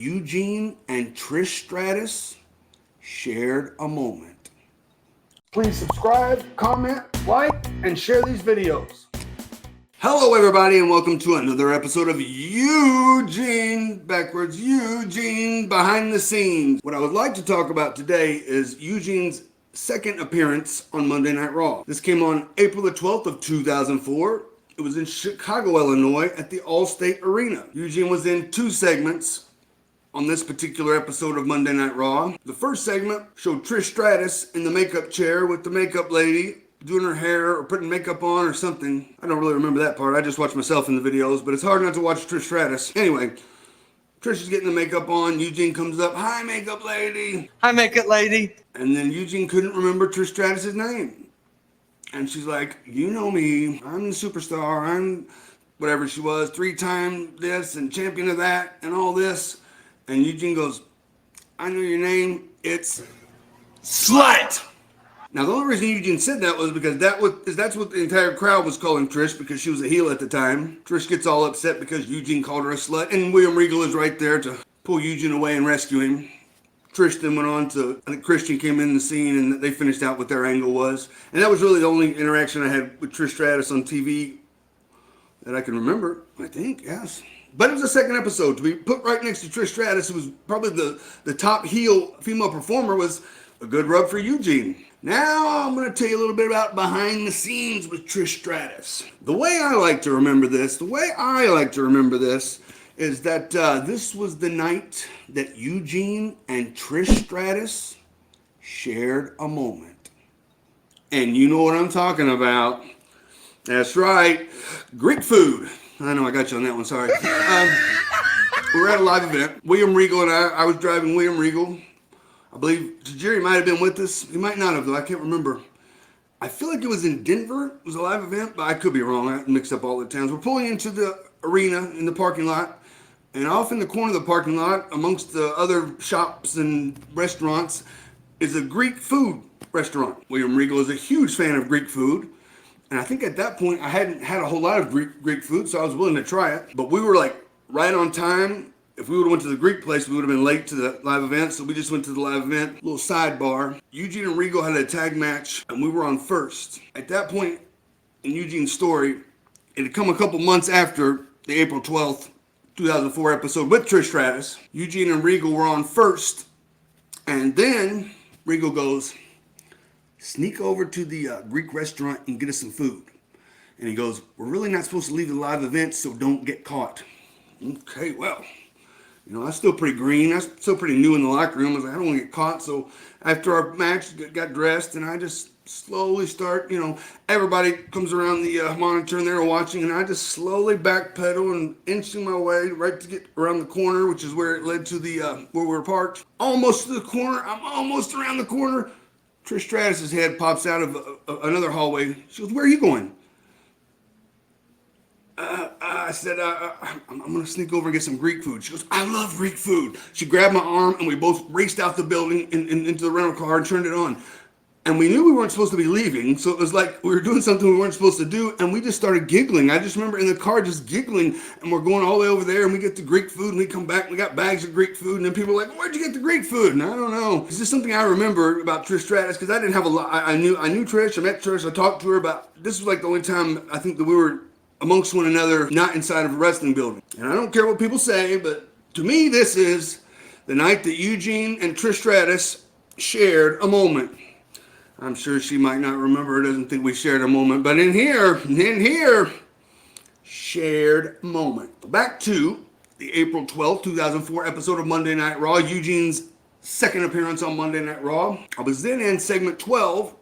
Eugene and Trish Stratus shared a moment. Please subscribe, comment, like, and share these videos. Hello, everybody, and welcome to another episode of Eugene Behind the Scenes. What I would like to talk about today is Eugene's second appearance on Monday Night Raw. This came on April the 12th of 2004. It was in Chicago, Illinois at the Allstate Arena. Eugene was in two segments on this particular episode of Monday Night Raw. The first segment showed Trish Stratus in the makeup chair with the makeup lady doing her hair or putting makeup on or something. I don't really remember that part. I just watch myself in the videos, but it's hard not to watch Trish Stratus. Anyway, Trish is getting the makeup on. Eugene comes up, "Hi, makeup lady." Hi, makeup lady. And then Eugene couldn't remember Trish Stratus' name. And she's like, "You know me. I'm the superstar. I'm whatever she was, 3-time this and champion of that and all this." And Eugene goes, "I know your name. It's Slut." Now, the only reason Eugene said that was because that's what the entire crowd was calling Trish, because she was a heel at the time. Trish gets all upset because Eugene called her a slut, and William Regal is right there to pull Eugene away and rescue him. Trish then went on to, I think Christian came in the scene, and they finished out what their angle was. And that was really the only interaction I had with Trish Stratus on TV that I can remember, I think, yes. But it was the second episode. To be put right next to Trish Stratus, who was probably the top heel female performer, was a good rub for Eugene. Now I'm going to tell you a little bit about behind the scenes with Trish Stratus. The way I like to remember this is that this was the night that Eugene and Trish Stratus shared a moment. And you know what I'm talking about. That's right, Greek food. I know I got you on that one, sorry. We were at a live event. William Regal and I was driving William Regal. I believe Jerry might have been with us. He might not have, though. I can't remember. I feel like it was in Denver. It was a live event, but I could be wrong. I mixed up all the towns. We're pulling into the arena in the parking lot, and off in the corner of the parking lot, amongst the other shops and restaurants, is a Greek food restaurant. William Regal is a huge fan of Greek food, and I think at that point I hadn't had a whole lot of Greek food, so I was willing to try it. But we were like right on time. If we would have went to the Greek place, we would have been late to the live event, so we just went to the live event. Little sidebar. Eugene and Regal had a tag match, and we were on first. At that point in Eugene's story, it had come a couple months after the April 12th, 2004 episode with Trish Stratus. Eugene and Regal were on first, and then Regal goes, "Sneak over to the Greek restaurant and get us some food." And he goes, "We're really not supposed to leave the live event, so don't get caught." Okay, well. You know, I was still pretty green. I was still pretty new in the locker room. I was like, I don't want to get caught. So after our match, got dressed, and I just slowly start, everybody comes around the monitor, and they're watching, and I just slowly backpedal and inching my way right to get around the corner, which is where it led to the where we were parked. Almost to the corner. I'm almost around the corner. Trish Stratus' head pops out of another hallway. She goes, "Where are you going?" I said, I'm going to sneak over and get some Greek food. She goes, "I love Greek food." She grabbed my arm, and we both raced out the building into the rental car and turned it on. And we knew we weren't supposed to be leaving, so it was like we were doing something we weren't supposed to do, and we just started giggling. I just remember in the car just giggling, and we're going all the way over there, and we get the Greek food, and we come back, and we got bags of Greek food, and then people are like, "Where'd you get the Greek food?" And I don't know. It's just something I remember about Trish Stratus, because I didn't have a lot. I knew Trish, I met Trish, I talked to her about, this was like the only time I think that we were amongst one another, not inside of a wrestling building. And I don't care what people say, but to me, this is the night that Eugene and Trish Stratus shared a moment. I'm sure she might not remember, doesn't think we shared a moment, but in here, shared moment. Back to the April 12th, 2004 episode of Monday Night Raw, Eugene's second appearance on Monday Night Raw. I was then in segment 12.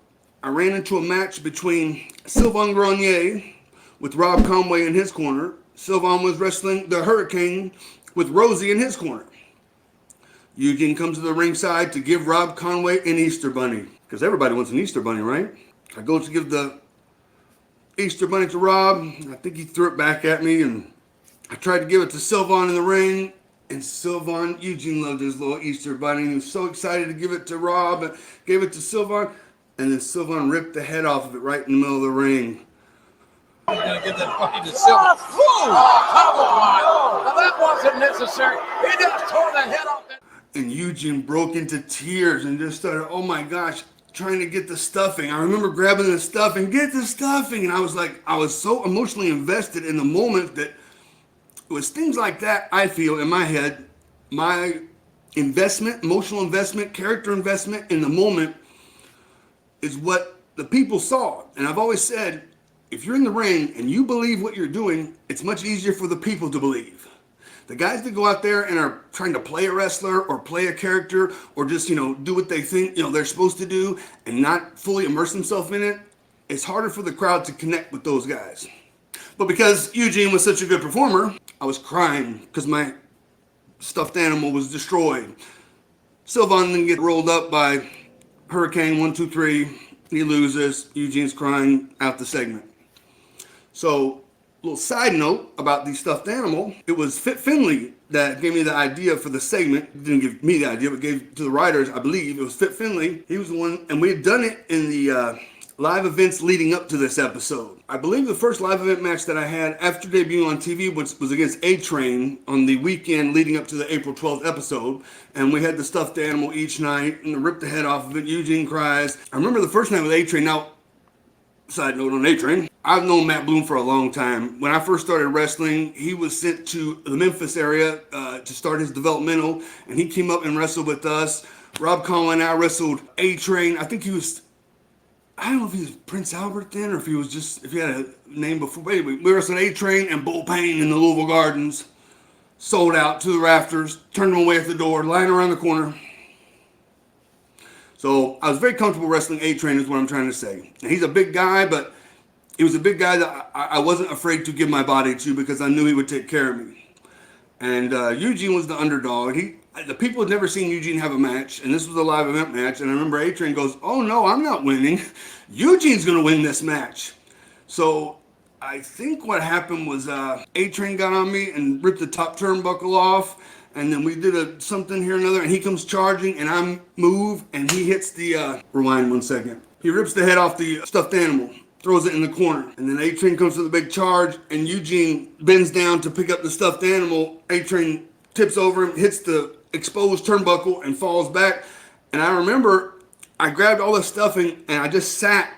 I ran into a match between Sylvain Grenier with Rob Conway in his corner. Sylvain was wrestling the Hurricane with Rosie in his corner. Eugene comes to the ringside to give Rob Conway an Easter bunny, because everybody wants an Easter bunny, right? I go to give the Easter bunny to Rob. I think he threw it back at me, and I tried to give it to Sylvain in the ring. And Eugene loved his little Easter bunny. He was so excited to give it to Rob, and gave it to Sylvain. And then Sylvain ripped the head off of it right in the middle of the ring. He's going to give that fucking to Silver. Oh, come on. Now, that wasn't necessary. He just tore the head off that. And Eugene broke into tears and just started, oh my gosh, trying to get the stuffing. I remember grabbing the stuffing, get the stuffing. And I was like, I was so emotionally invested in the moment that it was things like that, I feel, in my head, my investment, emotional investment, character investment in the moment is what the people saw. And I've always said, if you're in the ring and you believe what you're doing, it's much easier for the people to believe. The guys that go out there and are trying to play a wrestler or play a character or just, do what they think, they're supposed to do and not fully immerse themselves in it, it's harder for the crowd to connect with those guys. But because Eugene was such a good performer, I was crying because my stuffed animal was destroyed. Sylvan then get rolled up by Hurricane 123. He loses. Eugene's crying out the segment. So, little side note about the stuffed animal. It was Fit Finley that gave me the idea for the segment. He didn't give me the idea, but gave to the writers, I believe. It was Fit Finley. He was the one, and we had done it in the live events leading up to this episode. I believe the first live event match that I had after debuting on TV was against A-Train on the weekend leading up to the April 12th episode. And we had the stuffed animal each night and ripped the head off of it. Eugene cries. I remember the first night with A-Train. Now, side note on A-Train, I've known Matt Bloom for a long time. When I first started wrestling, he was sent to the Memphis area to start his developmental, and he came up and wrestled with us. Rob Conway and I wrestled A-Train. I think I don't know if he was Prince Albert then or if he had a name before. But anyway, we wrestled A-Train and Bull Payne in the Louisville Gardens. Sold out to the rafters, turned him away at the door, lying around the corner. So I was very comfortable wrestling A-Train is what I'm trying to say. And he's a big guy, but he was a big guy that I wasn't afraid to give my body to because I knew he would take care of me. And Eugene was the underdog. The people had never seen Eugene have a match, and this was a live event match. And I remember A-Train goes, oh no, I'm not winning. Eugene's going to win this match. So I think what happened was A-Train got on me and ripped the top turnbuckle off. And then we did something here and another, and he comes charging, and I move, and he hits the, rewind 1 second. He rips the head off the stuffed animal, throws it in the corner. And then A-Train comes to the big charge, and Eugene bends down to pick up the stuffed animal. A-Train tips over him, hits the exposed turnbuckle, and falls back. And I remember I grabbed all the stuffing, and I just sat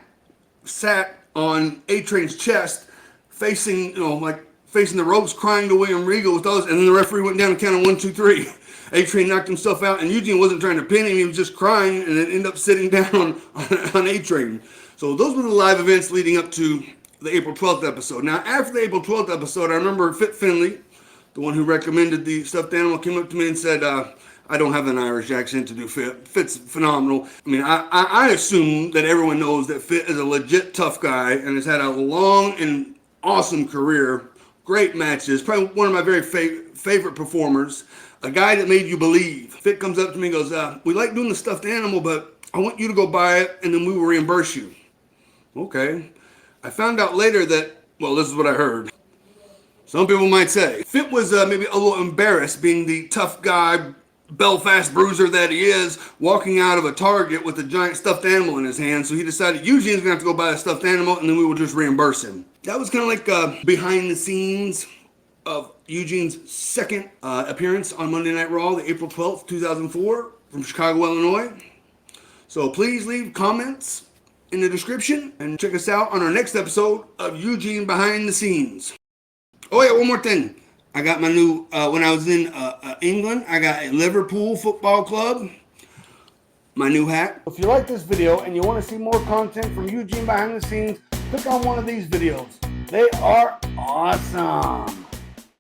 on A-Train's chest, facing, facing the ropes, crying to William Regal with those, and then the referee went down and counted 1, 2, 3. A-Train knocked himself out, and Eugene wasn't trying to pin him, he was just crying, and then ended up sitting down on A-Train. So those were the live events leading up to the April 12th episode. Now, after the April 12th episode, I remember Fit Finley, the one who recommended the stuffed animal, came up to me and said, I don't have an Irish accent to do Fit. Fit's phenomenal. I mean, I assume that everyone knows that Fit is a legit tough guy and has had a long and awesome career. Great matches, probably one of my very favorite performers, a guy that made you believe. Fit comes up to me and goes, we like doing the stuffed animal, but I want you to go buy it and then we will reimburse you. Okay. I found out later that, well, this is what I heard. Some people might say, Fit was maybe a little embarrassed being the tough guy, Belfast bruiser that he is, walking out of a Target with a giant stuffed animal in his hand. So he decided Eugene's going to have to go buy a stuffed animal and then we will just reimburse him. That was kind of like behind the scenes of Eugene's second appearance on Monday Night Raw, the April 12th, 2004 from Chicago, Illinois. So please leave comments in the description and check us out on our next episode of Eugene Behind the Scenes. Oh yeah, one more thing. I got my new, when I was in England, I got a Liverpool Football Club, my new hat. If you like this video and you want to see more content from Eugene Behind the Scenes, click on one of these videos. They are awesome.